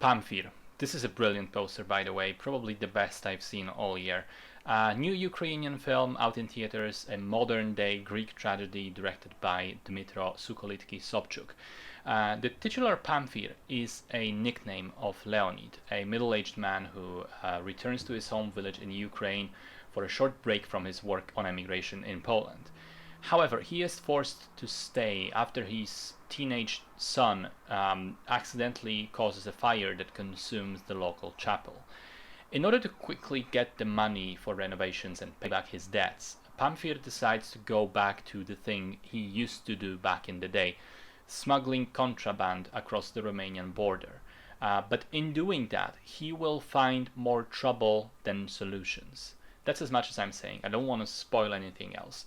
Pamfir. This is a brilliant poster, by the way, probably the best I've seen all year. New Ukrainian film out in theaters, a modern-day Greek tragedy directed by Sukholytkyy-Sobchuk. The titular Pamfir is a nickname of Leonid, a middle-aged man who returns to his home village in Ukraine for a short break from his work on emigration in Poland. However, he is forced to stay after his teenage son accidentally causes a fire that consumes the local chapel. In order to quickly get the money for renovations and pay back his debts, Pamfir decides to go back to the thing he used to do back in the day, smuggling contraband across the Romanian border. But in doing that, he will find more trouble than solutions. That's as much as I'm saying. I don't want to spoil anything else.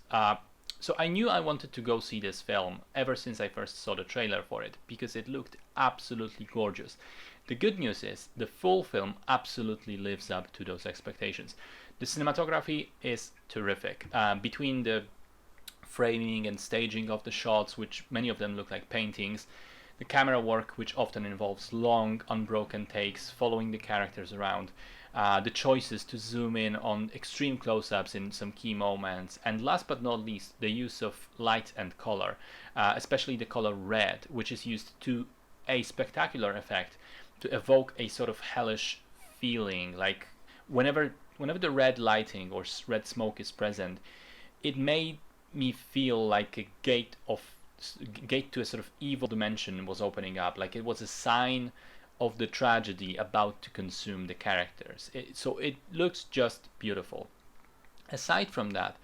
So I knew I wanted to go see this film ever since I first saw the trailer for it, because it looked absolutely gorgeous. The good news is the full film absolutely lives up to those expectations. The cinematography is terrific. Between the framing and staging of the shots, which many of them look like paintings, the camera work, which often involves long, unbroken takes following the characters around, the choices to zoom in on extreme close-ups in some key moments, and last but not least, the use of light and color, especially the color red, which is used to a spectacular effect to evoke a sort of hellish feeling. Like whenever the red lighting or red smoke is present, it made me feel like a gate to a sort of evil dimension was opening up, like it was a sign of the tragedy about to consume the characters. So it looks just beautiful. Aside from that,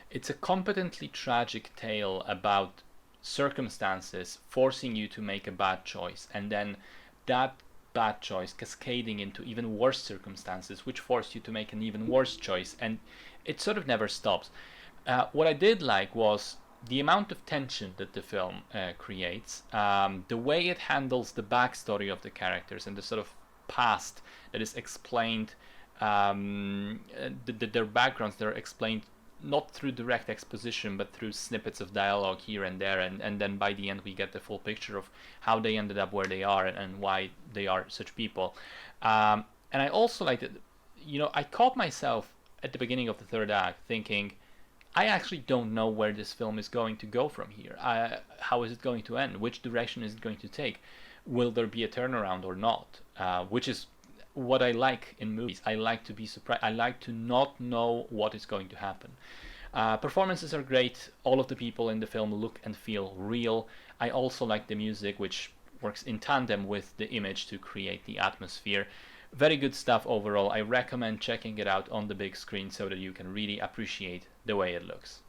it's a competently tragic tale about circumstances forcing you to make a bad choice, and then that bad choice cascading into even worse circumstances which force you to make an even worse choice, and it sort of never stops. What I did like was the amount of tension that the film creates, the way it handles the backstory of the characters and the sort of past that is explained, their backgrounds, they're explained not through direct exposition but through snippets of dialogue here and there, and then by the end we get the full picture of how they ended up where they are and why they are such people. And I also like that, I caught myself at the beginning of the third act thinking, I actually don't know where this film is going to go from here. How is it going to end? Which direction is it going to take? Will there be a turnaround or not? Which is what I like in movies. I like to be surprised. I like to not know what is going to happen. Performances are great. All of the people in the film look and feel real. I also like the music, which works in tandem with the image to create the atmosphere. Very good stuff overall. I recommend checking it out on the big screen so that you can really appreciate the way it looks.